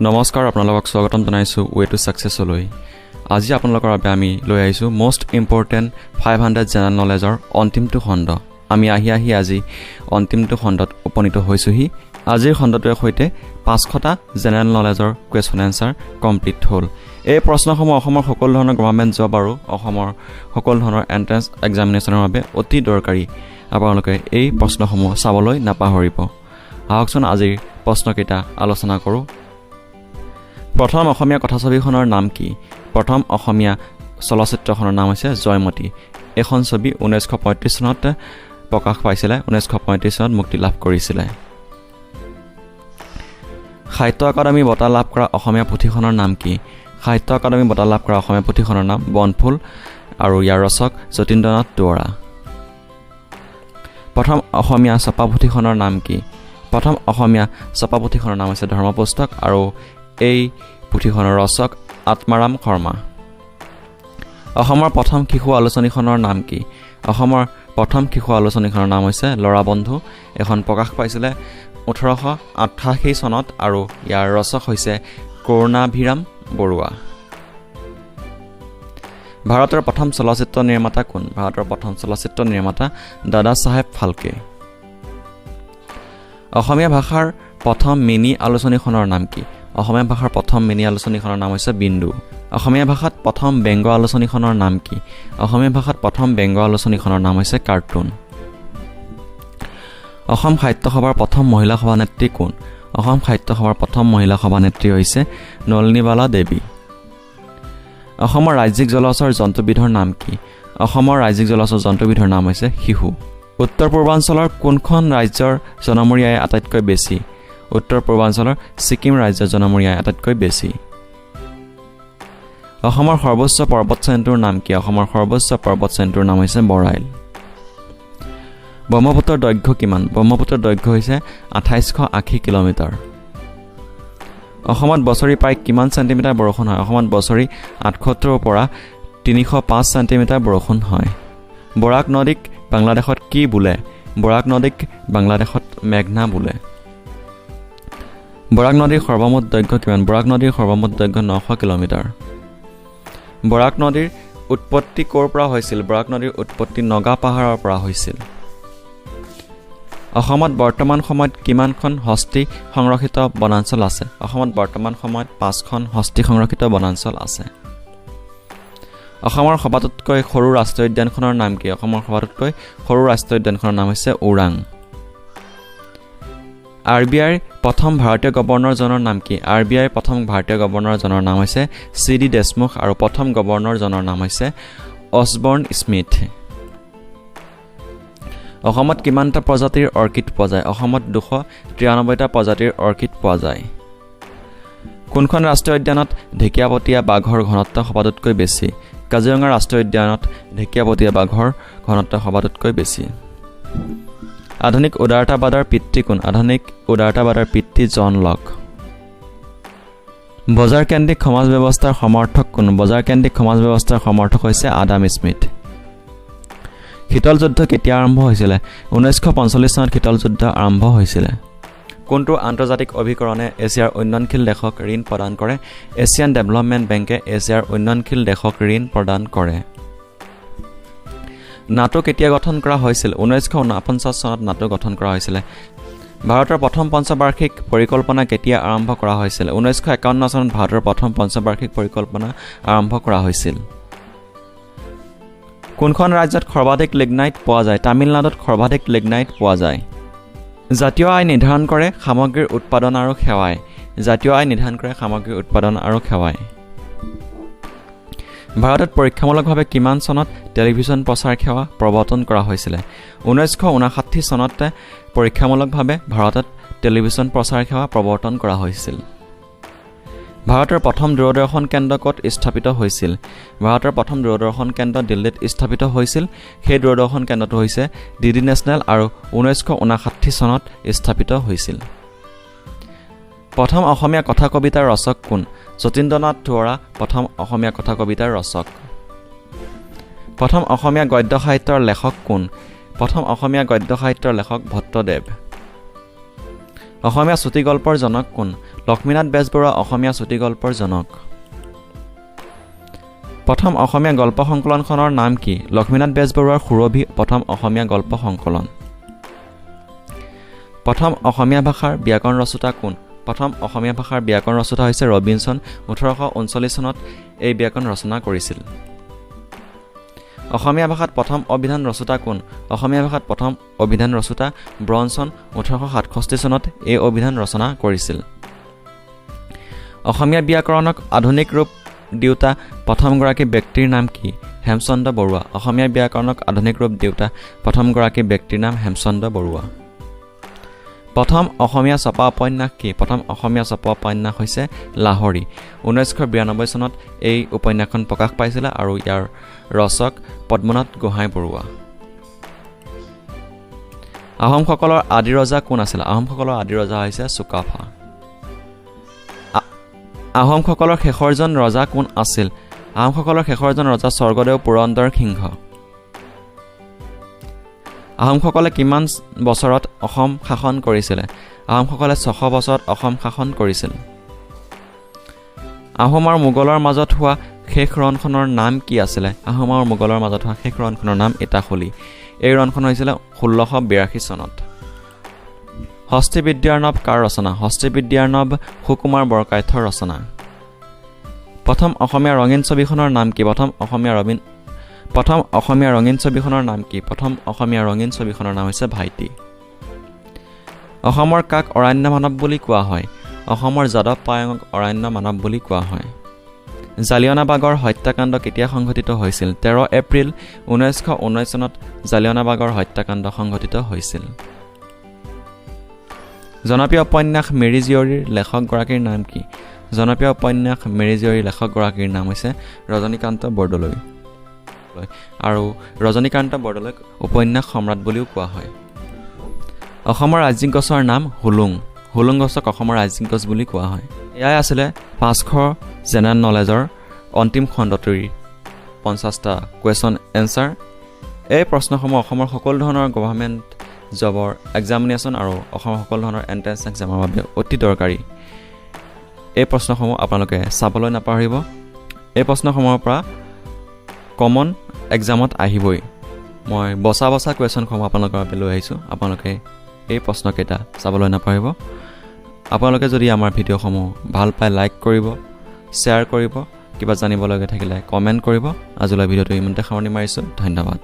নমস্কাৰ আপোনালোকক স্বাগতম জনাইছো ৱে টু সাকসেছলৈ আজি আপোনালোকৰ বাবে আমি লৈ আহিছো মোষ্ট ইম্পৰ্টেন্ট 500 জেনাৰেল নলেজৰ অন্তিমটো খণ্ড আমি আজি অন্তিমটো খণ্ডত উপনীত হৈছোহি আজিৰ খণ্ডটোৰ সৈতে 500টা জেনাৰেল নলেজৰ কোৱেশ্চন আনসাৰ কমপ্লিট হ'ল এই প্ৰশ্নসমূহ অসমৰ সকলো ধৰণৰ গভৰ্ণমেণ্ট জব আৰু অসমৰ সকলো ধৰণৰ এন্ট্ৰেন্স এক্সামিনেশ্যনৰ বাবে অতি দৰকাৰী আপোনালোকে এই প্ৰশ্নসমূহ চাবলৈ নাপাহৰিব আহকচোন আজিৰ প্ৰশ্নকেইটা আলোচনা কৰোঁ প্ৰথম অসমীয়া কথাছবিখনৰ নাম কি প্ৰথম অসমীয়া চলচ্চিত্ৰখনৰ নাম হৈছে জয়মতী এখন ছবি 1935 চনত প্ৰকাশ পাইছিলে 1935 চনত মুক্তি লাভ কৰিছিলে সাহিত্য একাডেমী বঁটা লাভ কৰা অসমীয়া পুথিখনৰ নাম কি সাহিত্য একাডেমী বঁটা লাভ কৰা অসমীয়া পুথিখনৰ নাম বনফুল আৰু ইয়াৰ ৰচক যতীন্দ্ৰনাথ দুৱৰা প্ৰথম অসমীয়া ছপা পুথিখনৰ নাম কি প্ৰথম অসমীয়া ছপা পুথিখনৰ নাম হৈছে ধৰ্মপুস্তক আৰু এই পুথিখনৰ ৰচক আত্মাৰাম শৰ্মা অসমৰ প্ৰথম শিশু আলোচনীখনৰ নাম কি অসমৰ প্ৰথম শিশু আলোচনীখনৰ নাম হৈছে লৰা বন্ধু এখন প্ৰকাশ পাইছিলে 1888 চনত আৰু ইয়াৰ ৰচক হৈছে কৰুণাভিৰাম বৰুৱা ভাৰতৰ প্ৰথম চলচ্চিত্ৰ নিৰ্মাতা কোন ভাৰতৰ প্ৰথম চলচ্চিত্ৰ নিৰ্মাতা দাদা চাহেব ফালকে অসমীয়া ভাষাৰ প্ৰথম মিনি আলোচনীখনৰ নাম কি অসমীয়া ভাষাৰ প্ৰথম মিনি আলোচনীখনৰ নাম হৈছে বিন্দু অসমীয়া ভাষাত প্ৰথম ব্যংগ আলোচনীখনৰ নাম কি অসমীয়া ভাষাত প্ৰথম ব্যংগ আলোচনীখনৰ নাম হৈছে কাৰ্টুন অসম সাহিত্য সভাৰ প্ৰথম মহিলা সভানেত্ৰী কোন অসম সাহিত্য সভাৰ প্ৰথম মহিলা সভানেত্ৰী হৈছে নলিনীবালা দেৱী অসমৰ ৰাজ্যিক জলচৰ জন্তুবিধৰ নাম কি অসমৰ ৰাজ্যিক জলচৰ জন্তুবিধৰ নাম হৈছে শিহু উত্তৰ পূৰ্বাঞ্চলৰ কোনখন ৰাজ্যৰ জনমূৰি আটাইতকৈ বেছি উত্তৰ পূৰ্বাঞ্চলৰ ছিকিম ৰাজ্যৰ জনমূৰি আটাইতকৈ বেছি অসমৰ সৰ্বোচ্চ পৰ্বত শ্ৰেণীটোৰ নাম কি অসমৰ সৰ্বোচ্চ পৰ্বত শ্ৰেণীটোৰ নাম হৈছে বৰাইল ব্ৰহ্মপুত্ৰৰ দৈৰ্ঘ্য কিমান ব্ৰহ্মপুত্ৰৰ দৈৰ্ঘ্য হৈছে 2880 কিলোমিটাৰ অসমত বছৰি প্ৰায় কিমান চেণ্টিমিটাৰ বৰষুণ হয় অসমত বছৰি 78 পৰা 305 চেণ্টিমিটাৰ বৰষুণ হয় বৰাক নদীক বাংলাদেশত কি বোলে বৰাক নদীক বাংলাদেশত মেঘনা বোলে বৰাক নদীৰ সৰ্বমুঠ দৈৰ্ঘ্য কিমান বৰাক নদীৰ সৰ্বমুঠ দৈৰ্ঘ্য 900 কিলোমিটাৰ বৰাক নদীৰ উৎপত্তি ক'ৰ পৰা হৈছিল বৰাক নদীৰ উৎপত্তি নগা পাহাৰৰ পৰা হৈছিল অসমত বৰ্তমান সময়ত কিমানখন হস্তি সংৰক্ষিত বনাঞ্চল আছে অসমত বৰ্তমান সময়ত 5খন হস্তি সংৰক্ষিত বনাঞ্চল আছে অসমৰ সবাতোতকৈ সৰু ৰাষ্ট্ৰীয় উদ্যানখনৰ নাম কি অসমৰ সবাতোতকৈ সৰু ৰাষ্ট্ৰীয় উদ্যানখনৰ নাম হৈছে ওৰাং আৰবিআইৰ প্ৰথম ভাৰতীয় গভৰ্ণৰজনৰ নাম কি আৰবিআইৰ প্ৰথম ভাৰতীয় গভৰ্ণৰজনৰ নাম হৈছে চিডি দেশমুখ আৰু প্ৰথম গভৰ্ণৰজনৰ নাম হৈছে অছবৰ্ণ স্মিথ অসমত কিমানটা প্ৰজাতিৰ অৰ্কিড পোৱা যায় অসমত 293টা প্ৰজাতিৰ অৰ্কিড পোৱা যায় কোনখন ৰাষ্ট্ৰীয় উদ্যানত ঢেকীয়াপতীয়া বাঘৰ ঘনত্ব সবাতোতকৈ বেছি কাজিৰঙা ৰাষ্ট্ৰীয় উদ্যানত ঢেকীয়াপতীয়া বাঘৰ ঘনত্ব সবাতোতকৈ বেছি আধুনিক উদাৰতাবাদৰ পিতৃ কোন আধুনিক উদাৰতাবাদৰ পিতৃ জন লক বজাৰ কেন্দ্ৰিক সমাজ ব্যৱস্থাৰ সমৰ্থক কোন বজাৰ কেন্দ্ৰিক সমাজ ব্যৱস্থাৰ সমৰ্থক হৈছে আডাম স্মিথ শীতল যুদ্ধ কেতিয়া আৰম্ভ হৈছিল 1945 চনত শীতল যুদ্ধ আৰম্ভ হৈছিল কোনটো আন্তৰ্জাতিক অভিকৰণে এছিয়াৰ উন্নয়নশীল দেশক ঋণ প্ৰদান কৰে এছিয়ান ডেভেলপমেণ্ট বেংকে এছিয়াৰ উন্নয়নশীল দেশক ঋণ প্ৰদান কৰে নাটো কেতিয়া গঠন কৰা হৈছিল 1949 চনত নাটো গঠন কৰা হৈছিল ভাৰতৰ প্ৰথম পঞ্চবাৰ্ষিক পৰিকল্পনা কেতিয়া আৰম্ভ কৰা হৈছিল 1951 চনত ভাৰতৰ প্ৰথম পঞ্চবাৰ্ষিক পৰিকল্পনা আৰম্ভ কৰা হৈছিল কোনখন ৰাজ্যত সৰ্বাধিক লিগনাইট পোৱা যায় তামিলনাডুত সৰ্বাধিক লিগনাইট পোৱা যায় জাতীয় আয় নিৰ্ধাৰণ কৰে সামগ্ৰীৰ উৎপাদন আৰু সেৱাই জাতীয় আয় নিৰ্ধাৰণ কৰে সামগ্ৰীৰ উৎপাদন আৰু সেৱাই ভাৰতত পৰীক্ষামূলকভাৱে কিমান চনত টেলিভিছন প্ৰচাৰ সেৱা প্ৰৱৰ্তন কৰা হৈছিল 1959 চনত পৰীক্ষামূলকভাৱে ভাৰতত টেলিভিছন প্ৰচাৰ সেৱা প্ৰৱৰ্তন কৰা হৈছিল ভাৰতৰ প্ৰথম দূৰদৰ্শন কেন্দ্ৰ ক'ত স্থাপিত হৈছিল ভাৰতৰ প্ৰথম দূৰদৰ্শন কেন্দ্ৰ দিল্লীত স্থাপিত হৈছিল সেই দূৰদৰ্শন কেন্দ্ৰটো হৈছে ডিডি নেশ্যনেল আৰু 1959 চনত স্থাপিত হৈছিল প্ৰথম অসমীয়া কথা কবিতাৰ ৰচক কোন যতীন্দ্ৰনাথ দুৱৰা প্ৰথম অসমীয়া কথা কবিতাৰ ৰচক প্ৰথম অসমীয়া গদ্য সাহিত্যৰ লেখক কোন প্ৰথম অসমীয়া গদ্য সাহিত্যৰ লেখক ভট্টদেৱ অসমীয়া চুটি গল্পৰ জনক কোন লক্ষ্মীনাথ বেজবৰুৱা অসমীয়া চুটি গল্পৰ জনক প্ৰথম অসমীয়া গল্প সংকলনখনৰ নাম কি লক্ষ্মীনাথ বেজবৰুৱাৰ সুৰভি প্ৰথম অসমীয়া গল্প সংকলন প্ৰথম অসমীয়া ভাষাৰ ব্যাকৰণ ৰচয়িতা কোন প্ৰথম অসমীয়া ভাষাৰ ব্যাকৰণ ৰচয়িতা হৈছে ৰবিনসন 1839 চনত এই ব্যাকৰণ ৰচনা কৰিছিল অসমীয়া ভাষাত প্ৰথম অভিধান ৰচয়িতা কোন অসমীয়া ভাষাত প্ৰথম অভিধান ৰচয়িতা ব্ৰনসন 1867 চনত এই অভিধান ৰচনা কৰিছিল অসমীয়া ব্যাকৰণক আধুনিক ৰূপ দিওতা প্ৰথমগৰাকী ব্যক্তিৰ নাম কি হেমচন্দ্ৰ বৰুৱা অসমীয়া ব্যাকৰণক আধুনিক ৰূপ দিওতা প্ৰথমগৰাকী ব্যক্তিৰ নাম হেমচন্দ্ৰ বৰুৱা প্ৰথম অসমীয়া ছপা উপন্যাস কি প্ৰথম অসমীয়া ছপা উপন্যাস হৈছে লাহৰী 1992 চনত এই উপন্যাসখন প্ৰকাশ পাইছিল আৰু ইয়াৰ ৰচক পদ্মনাথ গোহাঁই বৰুৱা আহোমসকলৰ আদি ৰজা কোন আছিল আহোমসকলৰ আদি ৰজা হৈছে চুকাফা আহোমসকলৰ শেষৰজন ৰজা কোন আছিল আহোমসকলৰ শেষৰজন ৰজা স্বৰ্গদেউ পুৰন্দৰ সিংহ আহোমসকলে কিমান বছৰত অসম শাসন কৰিছিল আহোমসকলে 600 বছৰত অসম শাসন কৰিছিল আহোম আৰু মোগলৰ মাজত হোৱা শেষ ৰণখনৰ নাম কি আছিল আহোম আৰু মোগলৰ মাজত হোৱা শেষ ৰণখনৰ নাম এটাখলি এই ৰণখন হৈছিল 1682 চনত হস্তি বিদ্যাৰ্ণৱ কাৰ ৰচনা হস্তি বিদ্যাৰ্ণৱ সুকুমাৰ বৰকায়থৰ ৰচনা প্ৰথম অসমীয়া ৰঙীন ছবিখনৰ নাম কি প্ৰথম অসমীয়া ৰঙীন ছবিখনৰ নাম কি প্ৰথম অসমীয়া ৰঙীন ছবিখনৰ নাম হৈছে ভাইটি অসমৰ কাক অৰণ্য মানৱ বুলি কোৱা হয় অসমৰ যাদৱ পায়ঙক অৰণ্য মানৱ বুলি কোৱা হয় জালিয়ানাবাগৰ হত্যাকাণ্ড কেতিয়া সংঘটিত হৈছিল 13 এপ্ৰিল 1919 চনত জালিয়ানাবাগৰ হত্যাকাণ্ড সংঘটিত হৈছিল জনপ্ৰিয় উপন্যাস মেৰী জীয়ৰীৰ লেখকগৰাকীৰ নাম কি জনপ্ৰিয় উপন্যাস মেৰী জীয়ৰীৰ লেখকগৰাকীৰ নাম হৈছে ৰজনীকান্ত বৰদলৈ আৰু ৰজনীকান্ত বৰদলৈক উপন্যাস সম্ৰাট বুলিও কোৱা হয় অসমৰ ৰাজ্যিক গছৰ নাম হুলুং গছক অসমৰ ৰাজ্যিক গছ বুলি কোৱা হয় এয়াই আছিলে 500 জেনেৰেল নলেজৰ অন্তিম খণ্ডটোৰ 50টা কুৱেশ্যন এনসাৰ এই প্ৰশ্নসমূহ অসমৰ সকলো ধৰণৰ গভৰ্ণমেণ্ট জবৰ এক্সামিনেশ্যন আৰু অসমৰ সকলো ধৰণৰ এন্ট্ৰেন্স এক্সামৰ বাবে অতি দৰকাৰী এই প্ৰশ্নসমূহ আপোনালোকে চাবলৈ নাপাহৰিব এই প্ৰশ্নসমূহৰ পৰা কমন এক্সামত আহিবই মই বসা কুৱেশ্যনসমূহ আপোনালোকৰ বাবে লৈ আহিছোঁ আপোনালোকে এই প্ৰশ্নকেইটা চাবলৈ নাপাহৰিব আপোনালোকে যদি আমাৰ ভিডিঅ'সমূহ ভাল পায় লাইক কৰিব শ্বেয়াৰ কৰিব কিবা জানিবলগীয়া থাকিলে কমেণ্ট কৰিব আজিলৈ ভিডিঅ'টো ইমানতে সামৰণি মাৰিছোঁ ধন্যবাদ